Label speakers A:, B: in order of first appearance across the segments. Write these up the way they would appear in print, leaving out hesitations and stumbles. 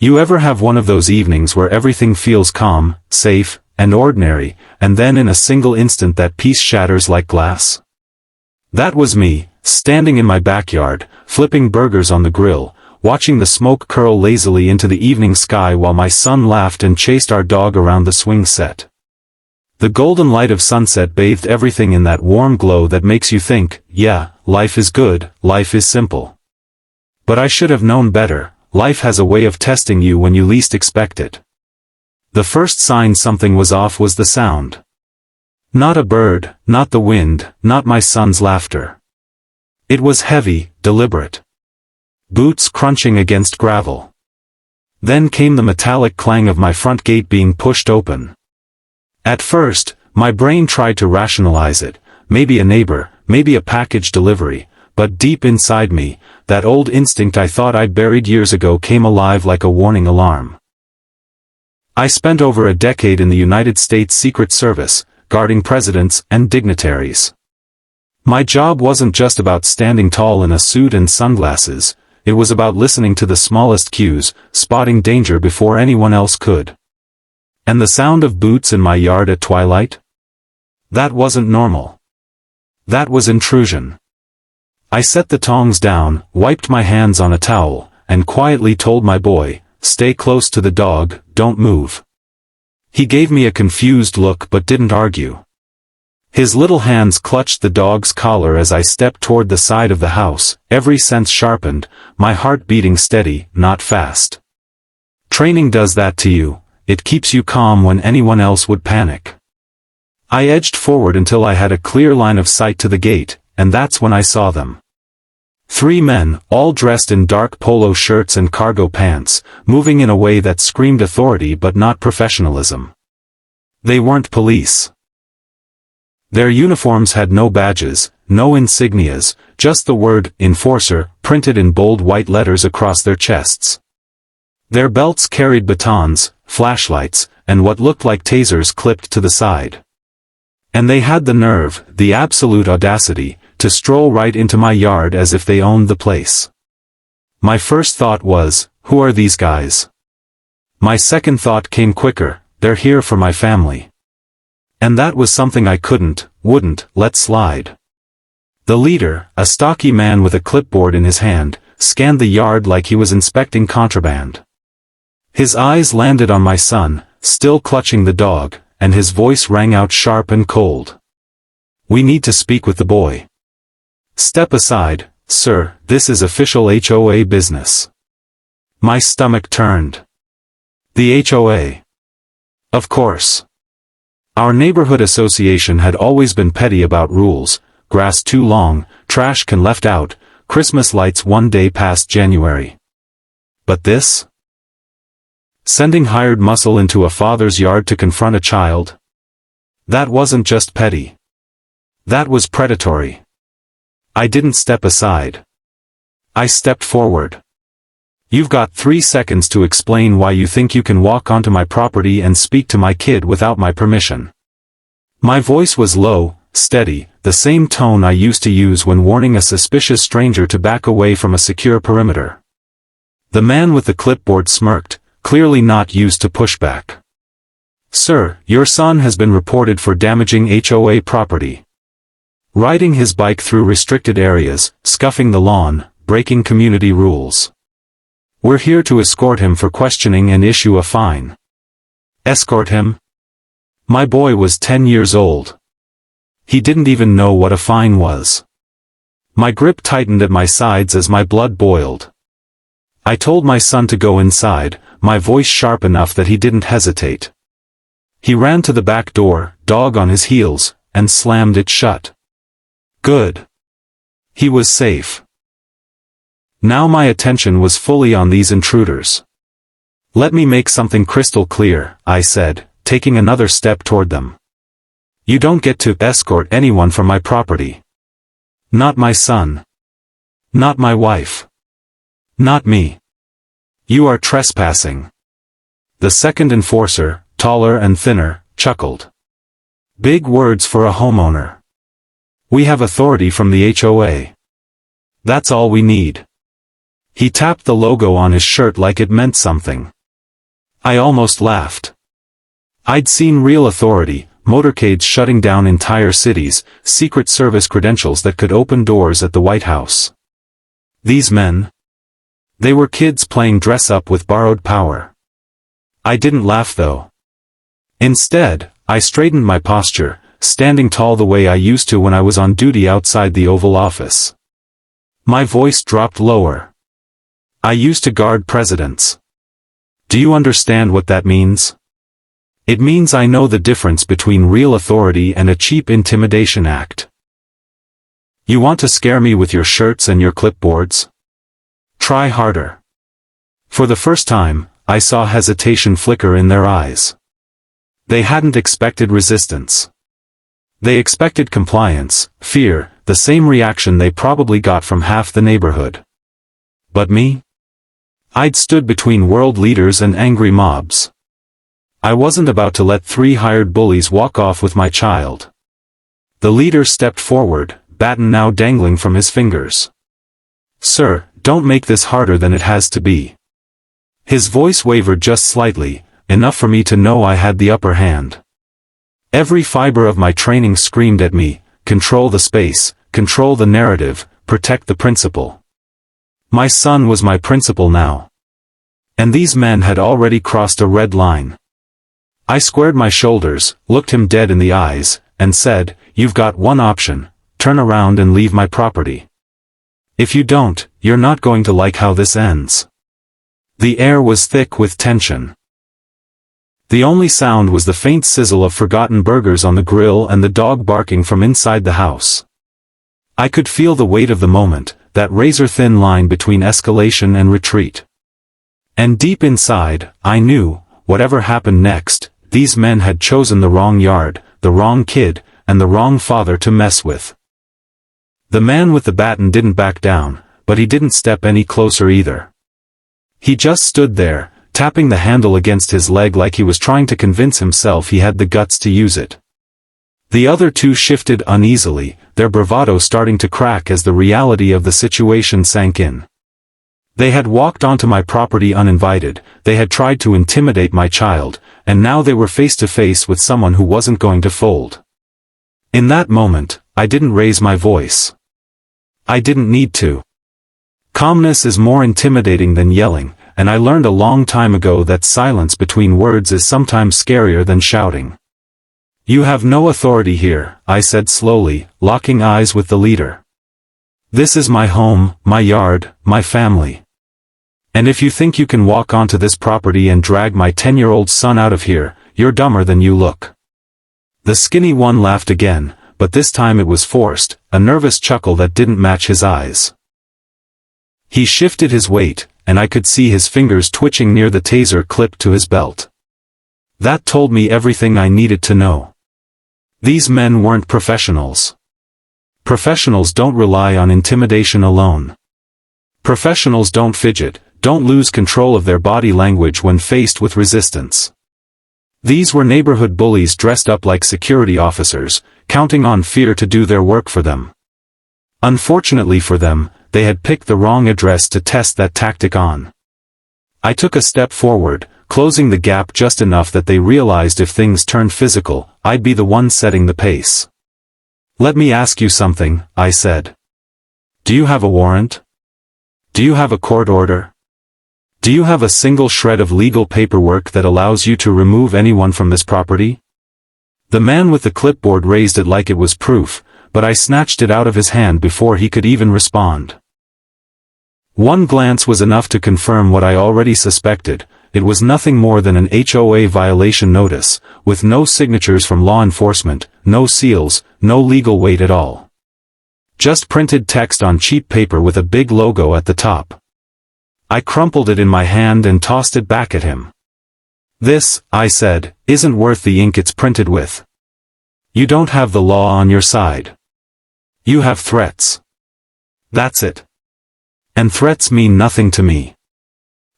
A: You ever have one of those evenings where everything feels calm, safe, and ordinary, and then in a single instant that peace shatters like glass? That was me, standing in my backyard, flipping burgers on the grill, watching the smoke curl lazily into the evening sky while my son laughed and chased our dog around the swing set. The golden light of sunset bathed everything in that warm glow that makes you think, yeah, life is good, life is simple. But I should have known better. Life has a way of testing you when you least expect it. The first sign something was off was the sound. Not a bird, not the wind, not my son's laughter. It was heavy, deliberate. Boots crunching against gravel. Then came the metallic clang of my front gate being pushed open. At first, my brain tried to rationalize it, maybe a neighbor, maybe a package delivery, but deep inside me, that old instinct I thought I'd buried years ago came alive like a warning alarm. I spent over a decade in the United States Secret Service, guarding presidents and dignitaries. My job wasn't just about standing tall in a suit and sunglasses, it was about listening to the smallest cues, spotting danger before anyone else could. And the sound of boots in my yard at twilight? That wasn't normal. That was intrusion. I set the tongs down, wiped my hands on a towel, and quietly told my boy, "Stay close to the dog, don't move." He gave me a confused look but didn't argue. His little hands clutched the dog's collar as I stepped toward the side of the house, every sense sharpened, my heart beating steady, not fast. Training does that to you, it keeps you calm when anyone else would panic. I edged forward until I had a clear line of sight to the gate, and that's when I saw them. 3 men, all dressed in dark polo shirts and cargo pants, moving in a way that screamed authority but not professionalism. They weren't police. Their uniforms had no badges, no insignias, just the word, "Enforcer," printed in bold white letters across their chests. Their belts carried batons, flashlights, and what looked like tasers clipped to the side. And they had the nerve, the absolute audacity, to stroll right into my yard as if they owned the place. My first thought was, who are these guys? My second thought came quicker, they're here for my family. And that was something I wouldn't, let slide. The leader, a stocky man with a clipboard in his hand, scanned the yard like he was inspecting contraband. His eyes landed on my son, still clutching the dog, and his voice rang out sharp and cold. "We need to speak with the boy." "Step aside, sir, this is official HOA business." My stomach turned. The HOA. Of course. Our neighborhood association had always been petty about rules, grass too long, trash can left out, Christmas lights one day past January. But this? Sending hired muscle into a father's yard to confront a child? That wasn't just petty. That was predatory. I didn't step aside. I stepped forward. "You've got 3 seconds to explain why you think you can walk onto my property and speak to my kid without my permission." My voice was low, steady, the same tone I used to use when warning a suspicious stranger to back away from a secure perimeter. The man with the clipboard smirked, clearly not used to pushback. "Sir, your son has been reported for damaging HOA property. Riding his bike through restricted areas, scuffing the lawn, breaking community rules. We're here to escort him for questioning and issue a fine." Escort him? My boy was 10 years old. He didn't even know what a fine was. My grip tightened at my sides as my blood boiled. I told my son to go inside, my voice sharp enough that he didn't hesitate. He ran to the back door, dog on his heels, and slammed it shut. Good. He was safe. Now my attention was fully on these intruders. "Let me make something crystal clear," I said, taking another step toward them. "You don't get to escort anyone from my property. Not my son. Not my wife. Not me. You are trespassing." The second enforcer, taller and thinner, chuckled. "Big words for a homeowner. We have authority from the HOA. That's all we need. He tapped the logo on his shirt like it meant something. I almost laughed. I'd seen real authority, motorcades shutting down entire cities, Secret Service credentials that could open doors at the White House. These men? They were kids playing dress-up with borrowed power. I didn't laugh though. Instead, I straightened my posture, standing tall the way I used to when I was on duty outside the Oval Office. My voice dropped lower. I used to guard presidents. Do you understand what that means? It means I know the difference between real authority and a cheap intimidation act. You want to scare me with your shirts and your clipboards? Try harder. For the first time, I saw hesitation flicker in their eyes. They hadn't expected resistance. They expected compliance, fear, the same reaction they probably got from half the neighborhood. But me? I'd stood between world leaders and angry mobs. I wasn't about to let 3 hired bullies walk off with my child. The leader stepped forward, baton now dangling from his fingers. Sir, don't make this harder than it has to be. His voice wavered just slightly, enough for me to know I had the upper hand. Every fiber of my training screamed at me, control the space, control the narrative, protect the principle. My son was my principle now. And these men had already crossed a red line. I squared my shoulders, looked him dead in the eyes, and said, "You've got one option, turn around and leave my property. If you don't, you're not going to like how this ends." The air was thick with tension. The only sound was the faint sizzle of forgotten burgers on the grill and the dog barking from inside the house. I could feel the weight of the moment, that razor-thin line between escalation and retreat. And deep inside, I knew, whatever happened next, these men had chosen the wrong yard, the wrong kid, and the wrong father to mess with. The man with the baton didn't back down, but he didn't step any closer either. He just stood there, tapping the handle against his leg like he was trying to convince himself he had the guts to use it. The other 2 shifted uneasily, their bravado starting to crack as the reality of the situation sank in. They had walked onto my property uninvited, they had tried to intimidate my child, and now they were face to face with someone who wasn't going to fold. In that moment, I didn't raise my voice. I didn't need to. Calmness is more intimidating than yelling, and I learned a long time ago that silence between words is sometimes scarier than shouting. You have no authority here, I said slowly, locking eyes with the leader. This is my home, my yard, my family. And if you think you can walk onto this property and drag my 10-year-old son out of here, you're dumber than you look. The skinny one laughed again, but this time it was forced, a nervous chuckle that didn't match his eyes. He shifted his weight, and I could see his fingers twitching near the taser clipped to his belt. That told me everything I needed to know. These men weren't professionals. Professionals don't rely on intimidation alone. Professionals don't fidget, don't lose control of their body language when faced with resistance. These were neighborhood bullies dressed up like security officers, counting on fear to do their work for them. Unfortunately for them, they had picked the wrong address to test that tactic on. I took a step forward, closing the gap just enough that they realized if things turned physical, I'd be the one setting the pace. "Let me ask you something," I said. "Do you have a warrant? Do you have a court order? Do you have a single shred of legal paperwork that allows you to remove anyone from this property?" The man with the clipboard raised it like it was proof, but I snatched it out of his hand before he could even respond. One glance was enough to confirm what I already suspected. It was nothing more than an HOA violation notice, with no signatures from law enforcement, no seals, no legal weight at all. Just printed text on cheap paper with a big logo at the top. I crumpled it in my hand and tossed it back at him. "This," I said, "isn't worth the ink it's printed with. You don't have the law on your side. You have threats. That's it. And threats mean nothing to me."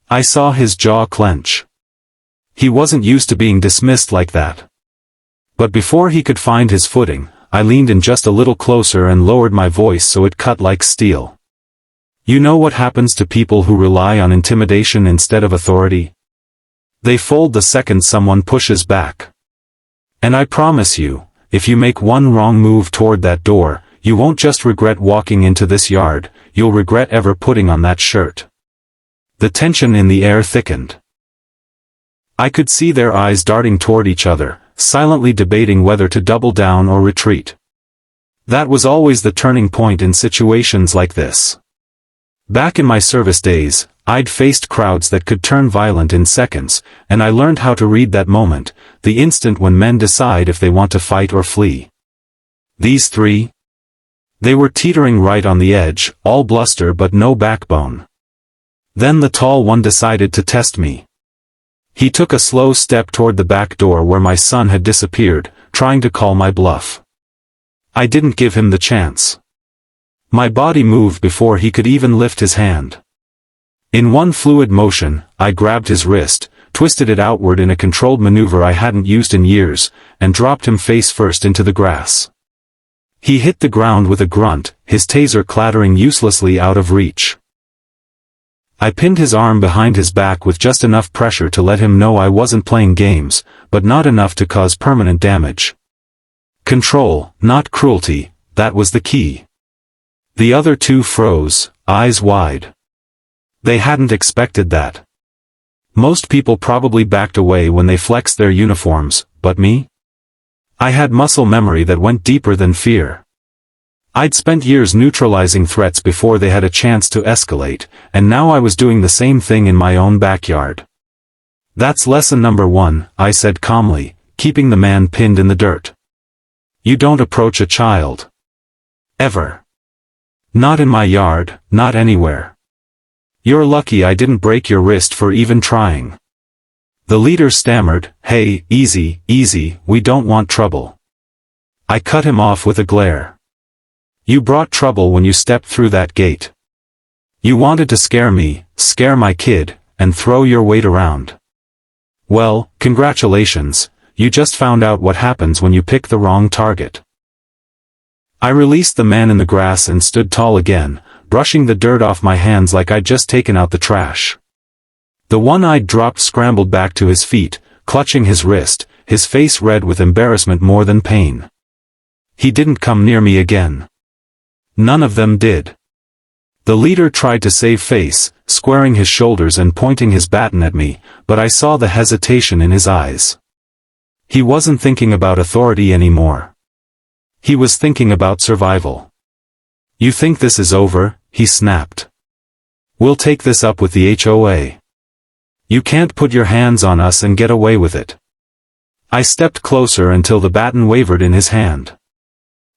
A: I saw his jaw clench. He wasn't used to being dismissed like that. But before he could find his footing, I leaned in just a little closer and lowered my voice so it cut like steel. You know what happens to people who rely on intimidation instead of authority? They fold the second someone pushes back. And I promise you, if you make one wrong move toward that door, you won't just regret walking into this yard, you'll regret ever putting on that shirt. The tension in the air thickened. I could see their eyes darting toward each other, silently debating whether to double down or retreat. That was always the turning point in situations like this. Back in my service days, I'd faced crowds that could turn violent in seconds, and I learned how to read that moment, the instant when men decide if they want to fight or flee. These three? They were teetering right on the edge, all bluster but no backbone. Then the tall one decided to test me. He took a slow step toward the back door where my son had disappeared, trying to call my bluff. I didn't give him the chance. My body moved before he could even lift his hand. In one fluid motion, I grabbed his wrist, twisted it outward in a controlled maneuver I hadn't used in years, and dropped him face first into the grass. He hit the ground with a grunt, his taser clattering uselessly out of reach. I pinned his arm behind his back with just enough pressure to let him know I wasn't playing games, but not enough to cause permanent damage. Control, not cruelty, that was the key. The other two froze, eyes wide. They hadn't expected that. Most people probably backed away when they flexed their uniforms, but me? I had muscle memory that went deeper than fear. I'd spent years neutralizing threats before they had a chance to escalate, and now I was doing the same thing in my own backyard. That's lesson number 1, I said calmly, keeping the man pinned in the dirt. You don't approach a child. Ever. Not in my yard, not anywhere. You're lucky I didn't break your wrist for even trying. The leader stammered, "Hey, easy, easy, we don't want trouble." I cut him off with a glare. You brought trouble when you stepped through that gate. You wanted to scare me, scare my kid, and throw your weight around. Well, congratulations, you just found out what happens when you pick the wrong target. I released the man in the grass and stood tall again, brushing the dirt off my hands like I'd just taken out the trash. The one I'd dropped scrambled back to his feet, clutching his wrist, his face red with embarrassment more than pain. He didn't come near me again. None of them did. The leader tried to save face, squaring his shoulders and pointing his baton at me, but I saw the hesitation in his eyes. He wasn't thinking about authority anymore. He was thinking about survival. You think this is over? He snapped. We'll take this up with the HOA. You can't put your hands on us and get away with it. I stepped closer until the baton wavered in his hand.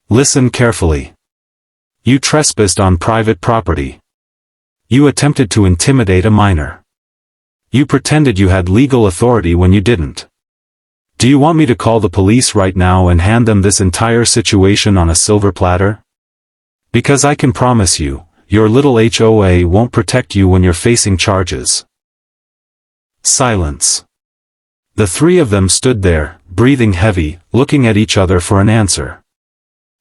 A: Listen carefully. You trespassed on private property. You attempted to intimidate a minor. You pretended you had legal authority when you didn't. Do you want me to call the police right now and hand them this entire situation on a silver platter? Because I can promise you, your little HOA won't protect you when you're facing charges. Silence. The three of them stood there, breathing heavy, looking at each other for an answer.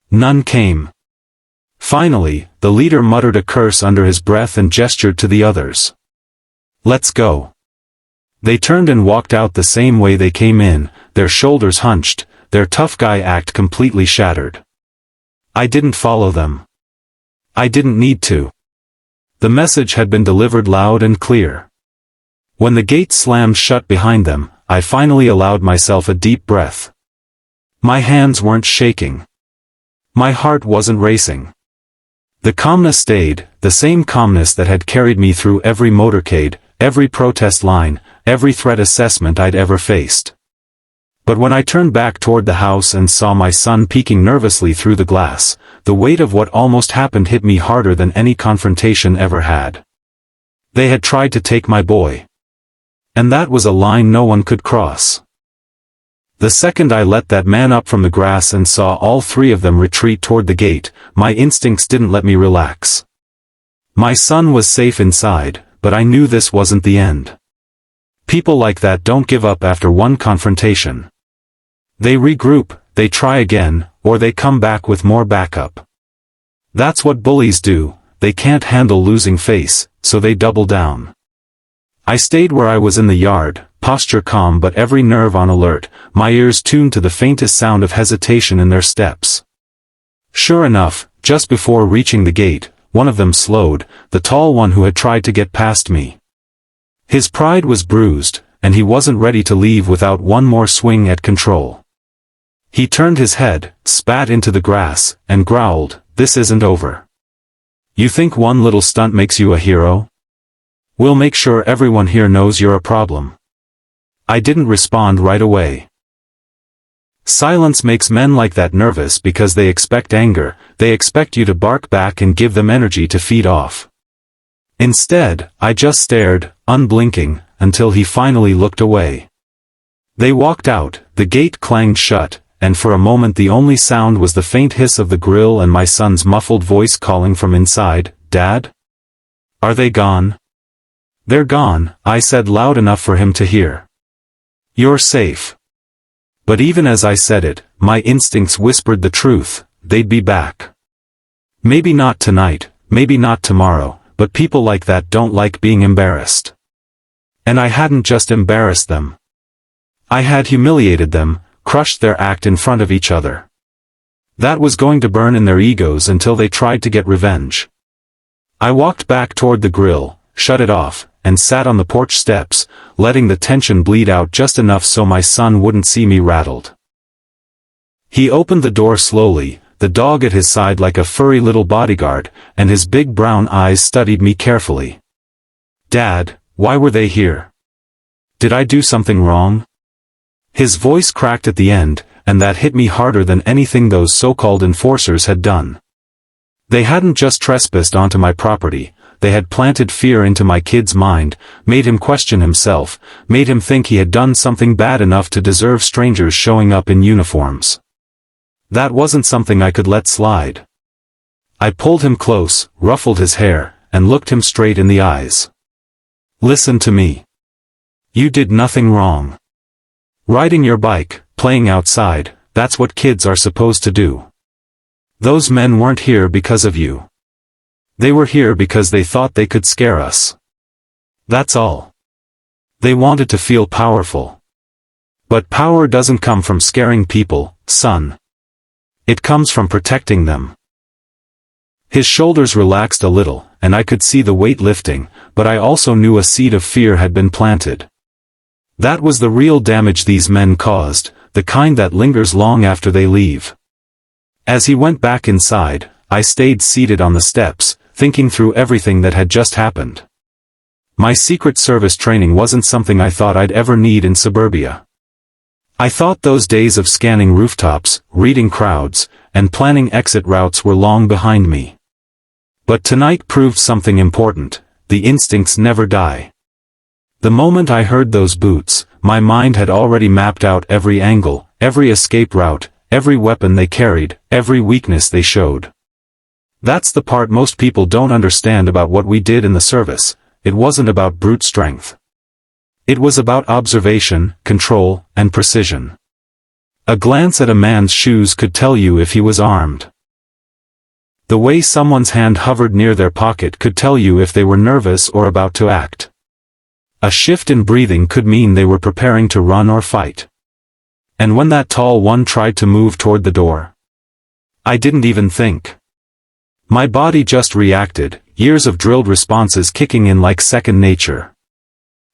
A: None came. Finally, the leader muttered a curse under his breath and gestured to the others. Let's go. They turned and walked out the same way they came in, their shoulders hunched, their tough guy act completely shattered. I didn't follow them. I didn't need to. The message had been delivered loud and clear. When the gate slammed shut behind them, I finally allowed myself a deep breath. My hands weren't shaking. My heart wasn't racing. The calmness stayed, the same calmness that had carried me through every motorcade, every protest line, every threat assessment I'd ever faced. But when I turned back toward the house and saw my son peeking nervously through the glass, the weight of what almost happened hit me harder than any confrontation ever had. They had tried to take my boy. And that was a line no one could cross. The second I let that man up from the grass and saw all three of them retreat toward the gate, my instincts didn't let me relax. My son was safe inside, but I knew this wasn't the end. People like that don't give up after one confrontation. They regroup, they try again, or they come back with more backup. That's what bullies do, they can't handle losing face, so they double down. I stayed where I was in the yard, posture calm but every nerve on alert, my ears tuned to the faintest sound of hesitation in their steps. Sure enough, just before reaching the gate, one of them slowed, the tall one who had tried to get past me. His pride was bruised, and he wasn't ready to leave without one more swing at control. He turned his head, spat into the grass, and growled, "This isn't over. You think one little stunt makes you a hero? We'll make sure everyone here knows you're a problem." I didn't respond right away. Silence makes men like that nervous because they expect anger, they expect you to bark back and give them energy to feed off. Instead, I just stared, unblinking, until he finally looked away. They walked out, the gate clanged shut, and for a moment the only sound was the faint hiss of the grill and my son's muffled voice calling from inside, "Dad? Are they gone?" "They're gone," I said loud enough for him to hear. "You're safe." But even as I said it, my instincts whispered the truth, they'd be back. Maybe not tonight, maybe not tomorrow, but people like that don't like being embarrassed. And I hadn't just embarrassed them. I had humiliated them, crushed their act in front of each other. That was going to burn in their egos until they tried to get revenge. I walked back toward the grill, shut it off, and sat on the porch steps, letting the tension bleed out just enough so my son wouldn't see me rattled. He opened the door slowly, the dog at his side like a furry little bodyguard, and his big brown eyes studied me carefully. "Dad, why were they here? Did I do something wrong?" His voice cracked at the end, and that hit me harder than anything those so-called enforcers had done. They hadn't just trespassed onto my property, they had planted fear into my kid's mind, made him question himself, made him think he had done something bad enough to deserve strangers showing up in uniforms. That wasn't something I could let slide. I pulled him close, ruffled his hair, and looked him straight in the eyes. "Listen to me. You did nothing wrong. Riding your bike, playing outside, that's what kids are supposed to do. Those men weren't here because of you. They were here because they thought they could scare us. That's all. They wanted to feel powerful. But power doesn't come from scaring people, son. It comes from protecting them." His shoulders relaxed a little, and I could see the weight lifting, but I also knew a seed of fear had been planted. That was the real damage these men caused, the kind that lingers long after they leave. As he went back inside, I stayed seated on the steps, thinking through everything that had just happened. My Secret Service training wasn't something I thought I'd ever need in suburbia. I thought those days of scanning rooftops, reading crowds, and planning exit routes were long behind me. But tonight proved something important: the instincts never die. The moment I heard those boots, my mind had already mapped out every angle, every escape route, every weapon they carried, every weakness they showed. That's the part most people don't understand about what we did in the service. It wasn't about brute strength. It was about observation, control, and precision. A glance at a man's shoes could tell you if he was armed. The way someone's hand hovered near their pocket could tell you if they were nervous or about to act. A shift in breathing could mean they were preparing to run or fight. And when that tall one tried to move toward the door, I didn't even think. My body just reacted, years of drilled responses kicking in like second nature.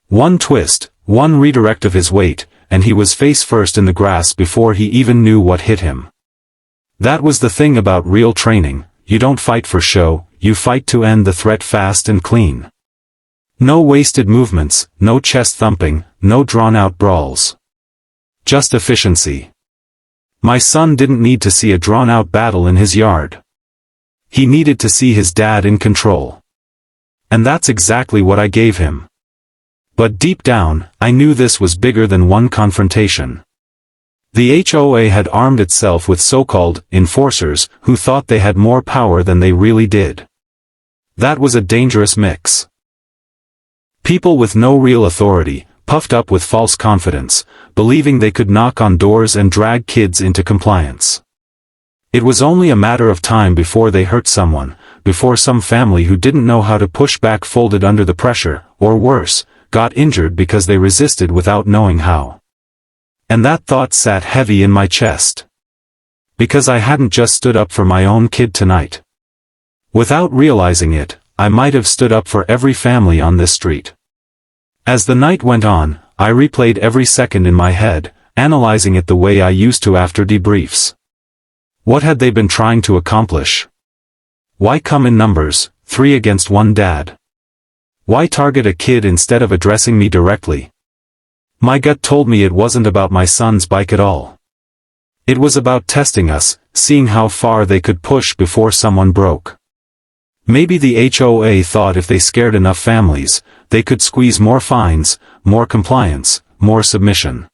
A: One twist, one redirect of his weight, and he was face first in the grass before he even knew what hit him. That was the thing about real training: you don't fight for show, you fight to end the threat fast and clean. No wasted movements, no chest thumping, no drawn-out brawls. Just efficiency. My son didn't need to see a drawn-out battle in his yard. He needed to see his dad in control. And that's exactly what I gave him. But deep down, I knew this was bigger than one confrontation. The HOA had armed itself with so-called enforcers who thought they had more power than they really did. That was a dangerous mix. People with no real authority, puffed up with false confidence, believing they could knock on doors and drag kids into compliance. It was only a matter of time before they hurt someone, before some family who didn't know how to push back folded under the pressure, or worse, got injured because they resisted without knowing how. And that thought sat heavy in my chest. Because I hadn't just stood up for my own kid tonight. Without realizing it, I might have stood up for every family on this street. As the night went on, I replayed every second in my head, analyzing it the way I used to after debriefs. What had they been trying to accomplish? Why come in numbers, 3 against 1 dad? Why target a kid instead of addressing me directly? My gut told me it wasn't about my son's bike at all. It was about testing us, seeing how far they could push before someone broke. Maybe the HOA thought if they scared enough families, they could squeeze more fines, more compliance, more submission.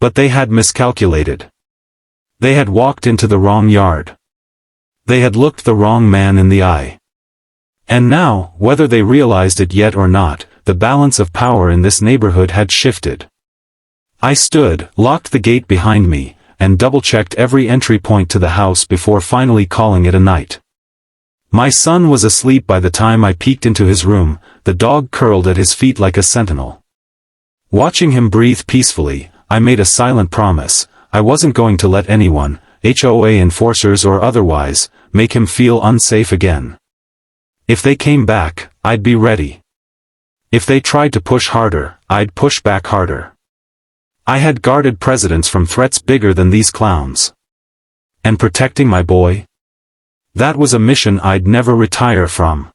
A: But they had miscalculated. They had walked into the wrong yard. They had looked the wrong man in the eye. And now, whether they realized it yet or not, the balance of power in this neighborhood had shifted. I stood, locked the gate behind me, and double-checked every entry point to the house before finally calling it a night. My son was asleep by the time I peeked into his room, the dog curled at his feet like a sentinel. Watching him breathe peacefully, I made a silent promise. I wasn't going to let anyone, HOA enforcers or otherwise, make him feel unsafe again. If they came back, I'd be ready. If they tried to push harder, I'd push back harder. I had guarded presidents from threats bigger than these clowns. And protecting my boy? That was a mission I'd never retire from.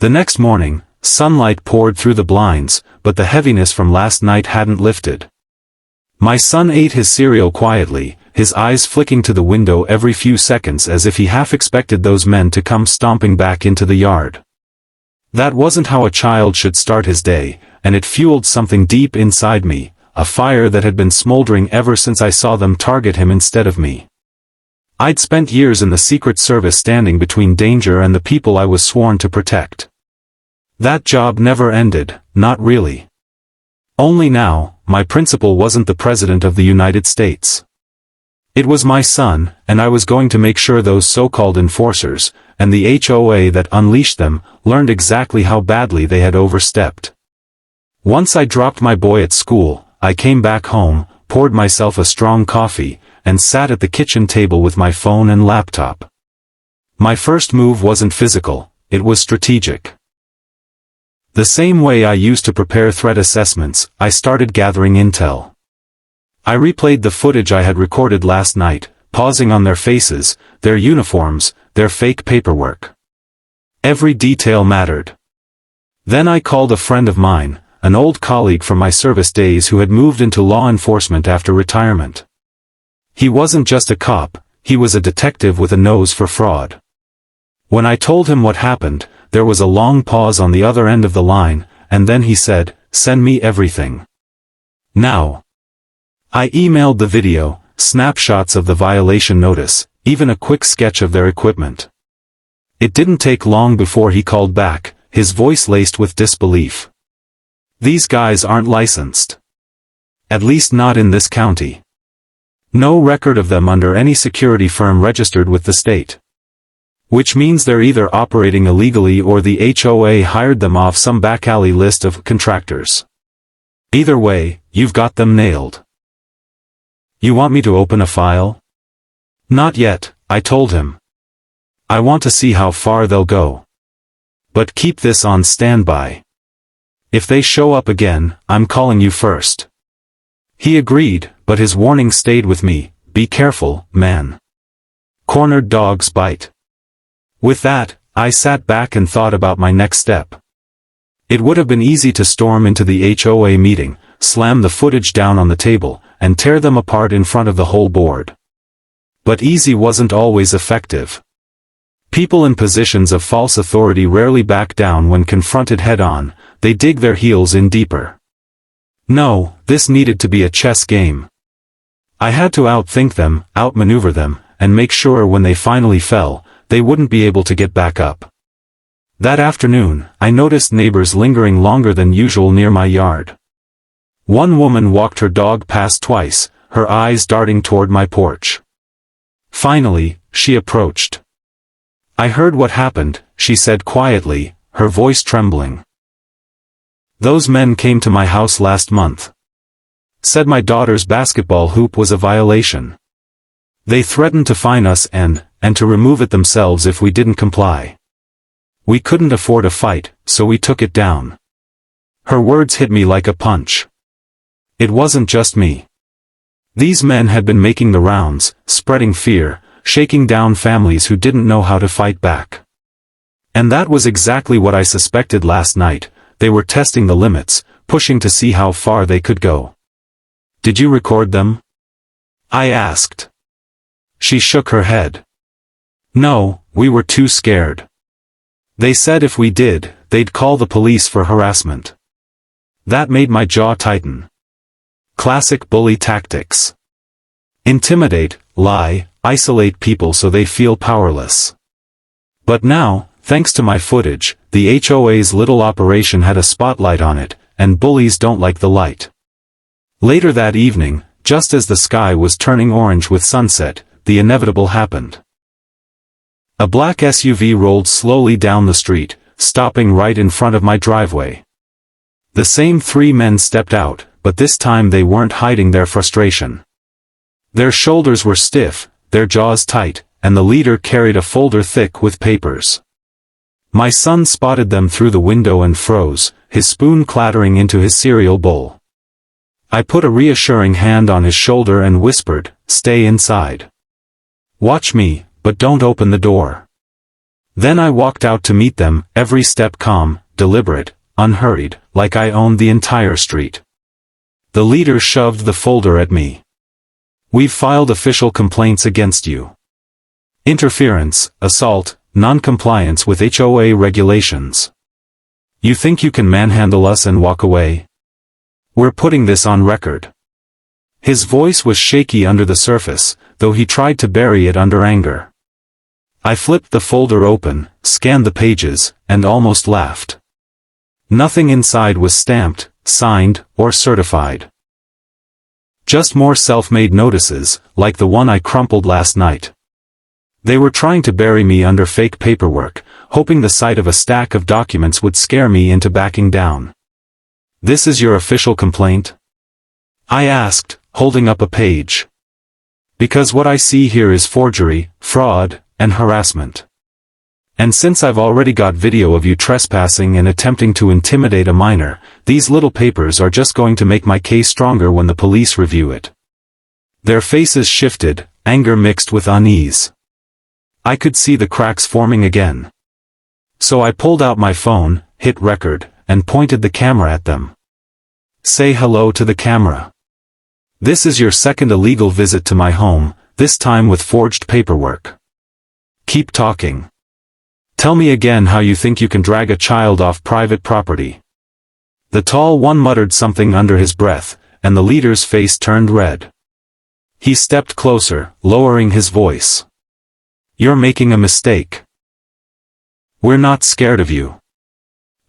A: The next morning, sunlight poured through the blinds, but the heaviness from last night hadn't lifted. My son ate his cereal quietly, his eyes flicking to the window every few seconds as if he half expected those men to come stomping back into the yard. That wasn't how a child should start his day, and it fueled something deep inside me, a fire that had been smoldering ever since I saw them target him instead of me. I'd spent years in the Secret Service standing between danger and the people I was sworn to protect. That job never ended, not really. Only now, my principal wasn't the President of the United States. It was my son, and I was going to make sure those so-called enforcers, and the HOA that unleashed them, learned exactly how badly they had overstepped. Once I dropped my boy at school, I came back home, poured myself a strong coffee, and sat at the kitchen table with my phone and laptop. My first move wasn't physical, it was strategic. The same way I used to prepare threat assessments, I started gathering intel. I replayed the footage I had recorded last night, pausing on their faces, their uniforms, their fake paperwork. Every detail mattered. Then I called a friend of mine, an old colleague from my service days who had moved into law enforcement after retirement. He wasn't just a cop, he was a detective with a nose for fraud. When I told him what happened, there was a long pause on the other end of the line, and then he said, "Send me everything. Now." I emailed the video, snapshots of the violation notice, even a quick sketch of their equipment. It didn't take long before he called back, his voice laced with disbelief. "These guys aren't licensed. At least not in this county. No record of them under any security firm registered with the state. Which means they're either operating illegally or the HOA hired them off some back alley list of contractors. Either way, you've got them nailed. You want me to open a file?" "Not yet," I told him. "I want to see how far they'll go. But keep this on standby. If they show up again, I'm calling you first." He agreed, but his warning stayed with me, "Be careful, man. Cornered dogs bite." With that, I sat back and thought about my next step. It would have been easy to storm into the HOA meeting, slam the footage down on the table, and tear them apart in front of the whole board. But easy wasn't always effective. People in positions of false authority rarely back down when confronted head-on, they dig their heels in deeper. No, this needed to be a chess game. I had to outthink them, outmaneuver them, and make sure when they finally fell, they wouldn't be able to get back up. That afternoon, I noticed neighbors lingering longer than usual near my yard. One woman walked her dog past twice, her eyes darting toward my porch. Finally, she approached. I heard what happened, she said quietly, her voice trembling. Those men came to my house last month. Said my daughter's basketball hoop was a violation. They threatened to fine us and to remove it themselves if we didn't comply. We couldn't afford a fight, so we took it down. Her words hit me like a punch. It wasn't just me. These men had been making the rounds, spreading fear, shaking down families who didn't know how to fight back. And that was exactly what I suspected last night. They were testing the limits, pushing to see how far they could go. Did you record them? I asked. She shook her head. No, we were too scared. They said if we did, they'd call the police for harassment. That made my jaw tighten. Classic bully tactics. Intimidate, lie, isolate people so they feel powerless. But now, thanks to my footage, the HOA's little operation had a spotlight on it, and bullies don't like the light. Later that evening, just as the sky was turning orange with sunset, the inevitable happened. A black SUV rolled slowly down the street, stopping right in front of my driveway. The same three men stepped out, but this time they weren't hiding their frustration. Their shoulders were stiff, their jaws tight, and the leader carried a folder thick with papers. My son spotted them through the window and froze, his spoon clattering into his cereal bowl. I put a reassuring hand on his shoulder and whispered, "Stay inside. Watch me, but don't open the door." Then I walked out to meet them, every step calm, deliberate, unhurried, like I owned the entire street. The leader shoved the folder at me. "We've filed official complaints against you. Interference, assault, non-compliance with HOA regulations. You think you can manhandle us and walk away? We're putting this on record." His voice was shaky under the surface, though he tried to bury it under anger. I flipped the folder open, scanned the pages, and almost laughed. Nothing inside was stamped, signed, or certified. Just more self-made notices, like the one I crumpled last night. They were trying to bury me under fake paperwork, hoping the sight of a stack of documents would scare me into backing down. "This is your official complaint?" I asked, holding up a page. "Because what I see here is forgery, fraud, and harassment. And since I've already got video of you trespassing and attempting to intimidate a minor, these little papers are just going to make my case stronger when the police review it." Their faces shifted, anger mixed with unease. I could see the cracks forming again. So I pulled out my phone, hit record, and pointed the camera at them. "Say hello to the camera. This is your second illegal visit to my home, this time with forged paperwork. Keep talking. Tell me again how you think you can drag a child off private property." The tall one muttered something under his breath, and the leader's face turned red. He stepped closer, lowering his voice. "You're making a mistake. We're not scared of you."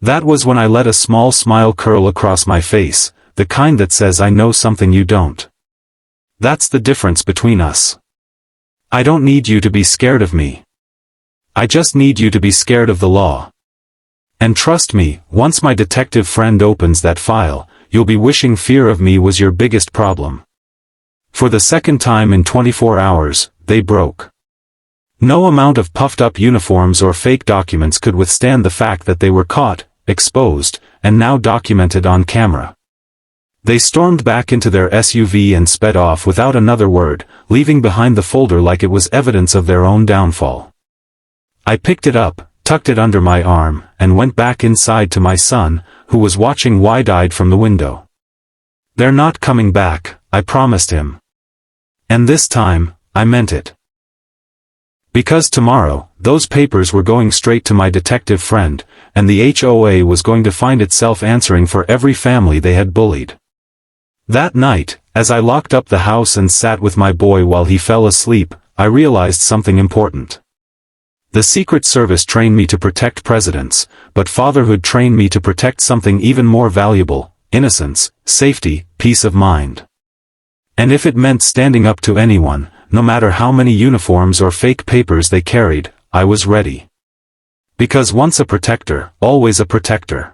A: That was when I let a small smile curl across my face, the kind that says I know something you don't. That's the difference between us. I don't need you to be scared of me. I just need you to be scared of the law. And trust me, once my detective friend opens that file, you'll be wishing fear of me was your biggest problem. For the second time in 24 hours, they broke. No amount of puffed-up uniforms or fake documents could withstand the fact that they were caught, exposed, and now documented on camera. They stormed back into their SUV and sped off without another word, leaving behind the folder like it was evidence of their own downfall. I picked it up, tucked it under my arm, and went back inside to my son, who was watching wide-eyed from the window. "They're not coming back," I promised him. And this time, I meant it. Because tomorrow, those papers were going straight to my detective friend, and the HOA was going to find itself answering for every family they had bullied. That night, as I locked up the house and sat with my boy while he fell asleep, I realized something important. The Secret Service trained me to protect presidents, but fatherhood trained me to protect something even more valuable: innocence, safety, peace of mind. And if it meant standing up to anyone, no matter how many uniforms or fake papers they carried, I was ready. Because once a protector, always a protector.